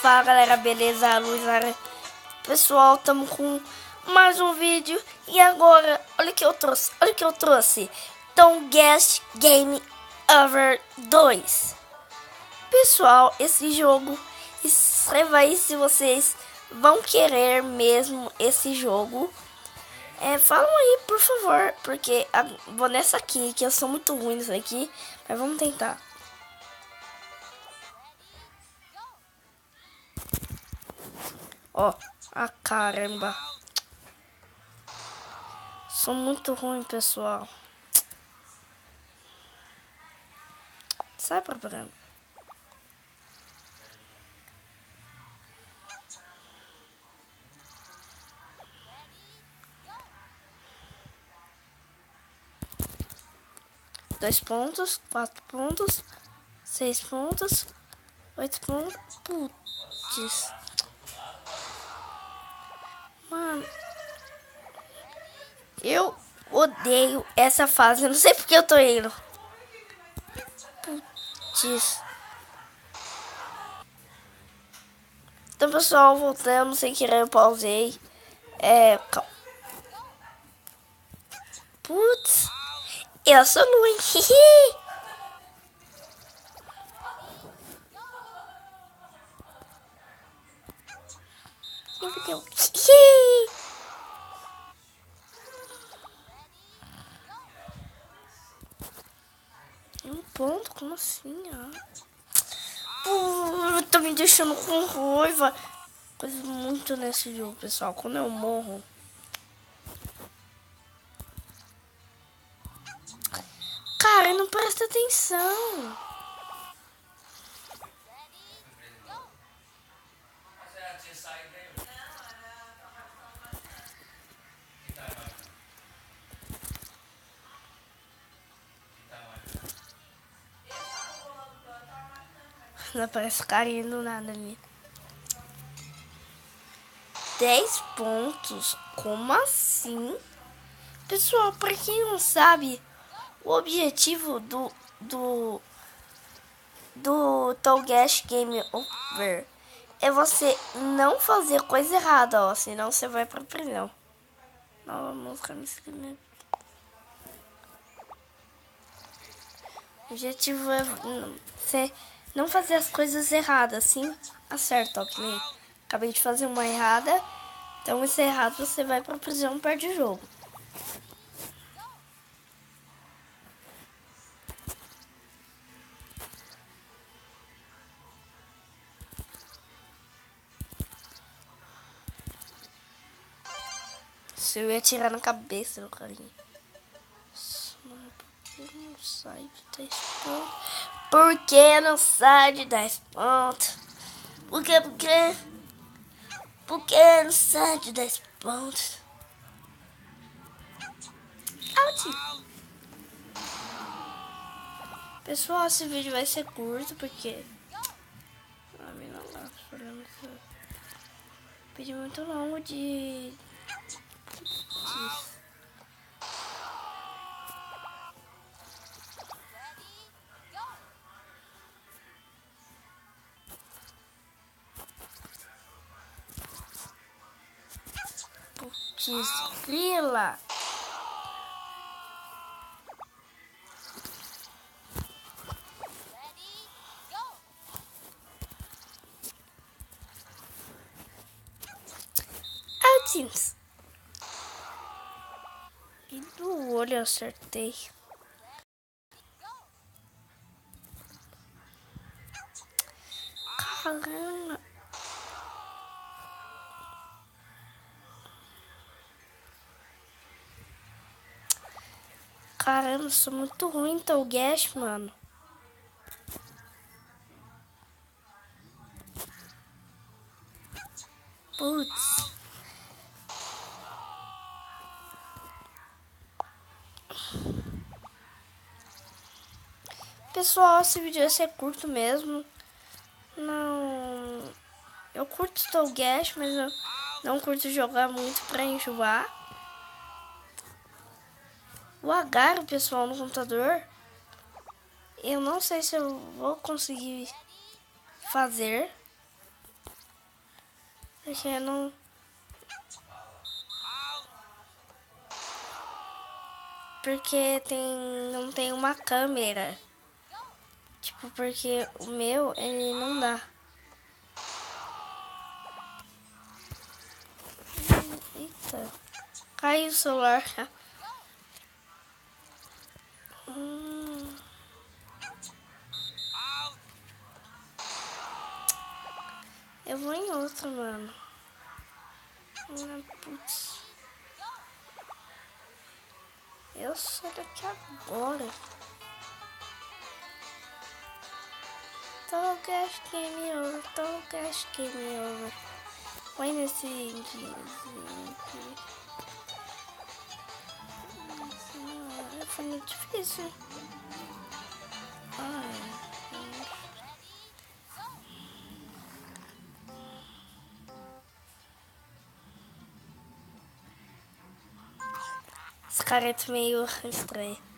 Fala galera, beleza? A luz, pessoal, estamos com mais um vídeo. E agora, olha o que eu trouxe, Tom Guest Game Over 2. Pessoal, esse jogo, escreva aí se vocês vão querer mesmo esse jogo. Falam aí, por favor, porque vou nessa aqui, que eu sou muito ruim nisso aqui, mas vamos tentar. Ó, caramba. Sou muito ruim, pessoal. Sai problema. Dois pontos, 4 pontos, 6 pontos, 8 pontos. Putz. Mano. Eu odeio essa fase. Eu não sei porque eu tô indo. Putz. Então, pessoal, voltando sem querer, eu pausei. Putz. Eu sou ruim. Meu Deus. Um ponto? Como assim? Tá me deixando com raiva. Coisa muito nesse jogo, pessoal. Quando eu morro. Cara, não presta atenção. Não aparece carinha do nada ali. 10 pontos? Como assim? Pessoal, pra quem não sabe, o objetivo do Togesh Game Over é você não fazer coisa errada, ó. Senão você vai pra prisão. Nova música me escrevendo. O objetivo é você não fazer as coisas erradas, assim acerta, ok? Acabei de fazer uma errada, então esse errado você vai pra prisão e perde o jogo. Se eu ia atirar na cabeça do carinha. Mano, por que não sai de 10 pontos? Por que não sai de 10 pontos? Por que não sai de 10 pontos? Out. Pessoal, esse vídeo vai ser curto porque a mim não dá vídeo muito longo de putz, grila. Outings. E do olho eu acertei. Caramba. Caramba, eu sou muito ruim, então o Gash, mano. Putz. Pessoal, esse vídeo vai ser curto mesmo. Não. Eu curto Stone Gash, mas eu não curto jogar muito pra enjoar. O agarro, pessoal, no computador, eu não sei se eu vou conseguir fazer. Porque não... Porque não tem uma câmera. Tipo, porque o meu, ele não dá. Eita. Caiu o celular. Eu vou em outro, mano. Putz. Eu saio daqui agora. Togas game over. Togas game over. Põe nesse indinho aqui. Foi muito difícil. Ai. Esse cara é meio estranho.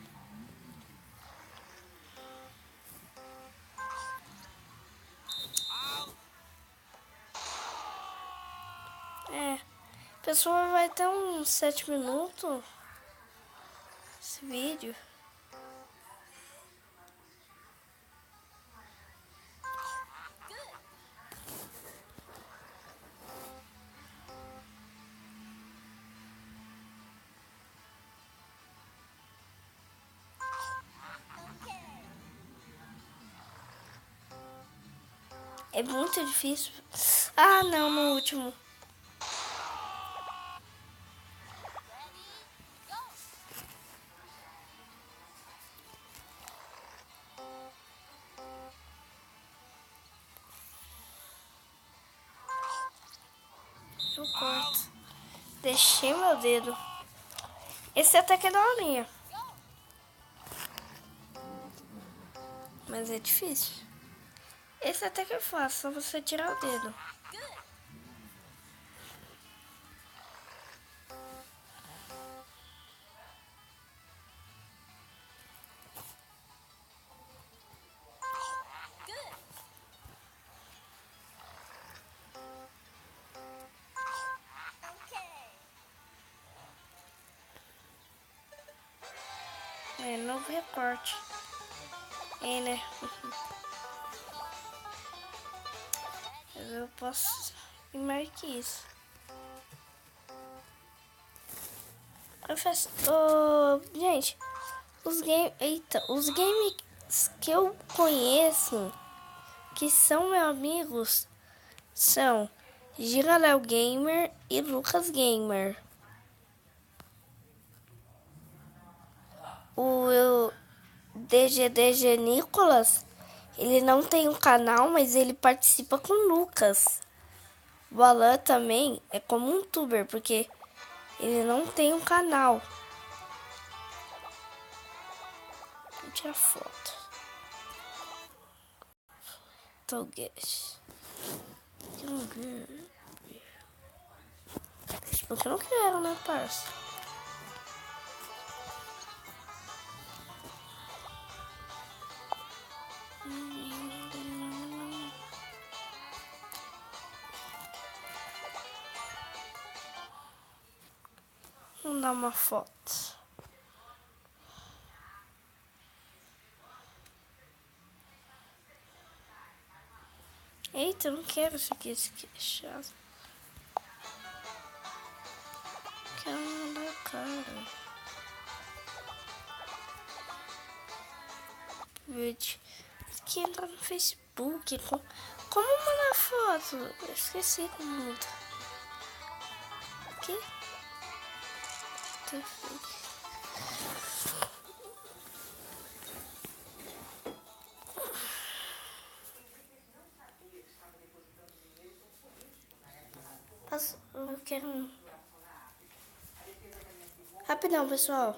Pessoal, vai ter uns 7 minutos esse vídeo. É muito difícil. Ah, não, no último. Eu corto. Deixei meu dedo. Esse até que é daorinha. Mas é difícil. Esse até que é fácil, só você tirar o dedo. É, novo recorte. É, né? Eu posso ir mais que isso. Gente, os games que eu conheço, que são meus amigos, são Giraléu Gamer e Lucas Gamer. O DGDG Nicolas, ele não tem um canal, mas ele participa com o Lucas. O Alan também é como um youtuber, porque ele não tem um canal. Vou tirar foto. Togues. Porque eu não quero, né, parça? Vamos dar uma foto. Eita, eu não quero isso aqui é chato. Cara. Vídeo. Aqui entrar no Facebook. Como mandar foto? Eu esqueci como muda. Aqui. Eu quero. Rapidão, pessoal.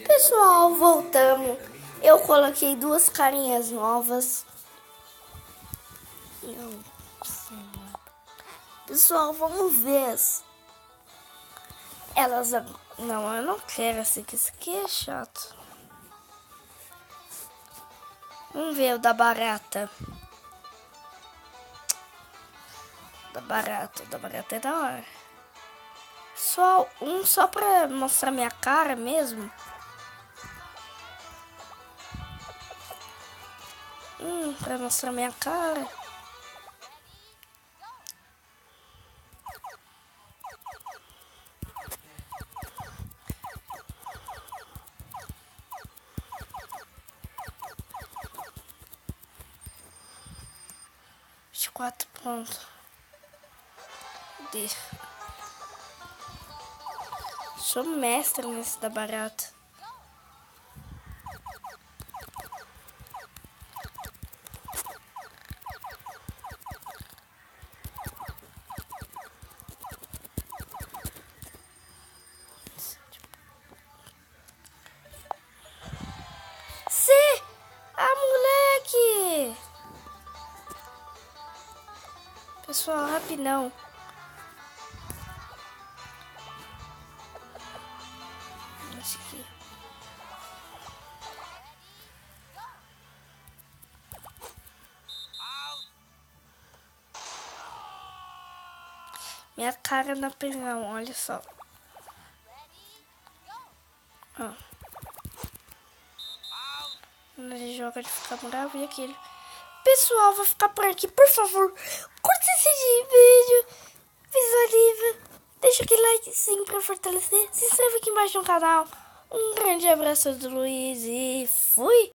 Pessoal, voltamos. Eu coloquei 2 carinhas novas. Pessoal, vamos ver. Elas... Não, eu não quero esse aqui. Esse aqui é chato. Vamos ver o da barata. Da barata é da hora. Só só pra mostrar minha cara mesmo. Pra mostrar minha cara. De 4 pontos. Sou mestre nesse da barata. Moleque! Pessoal, rapidão. Esse aqui. Minha cara na prisão, olha só. Ó. Quando ele joga, ele fica bravo e aquele. Pessoal, vou ficar por aqui. Por favor, curta esse vídeo. Visualiza. Deixa aquele like sim pra fortalecer. Se inscreva aqui embaixo no canal. Um grande abraço do Luiz e fui!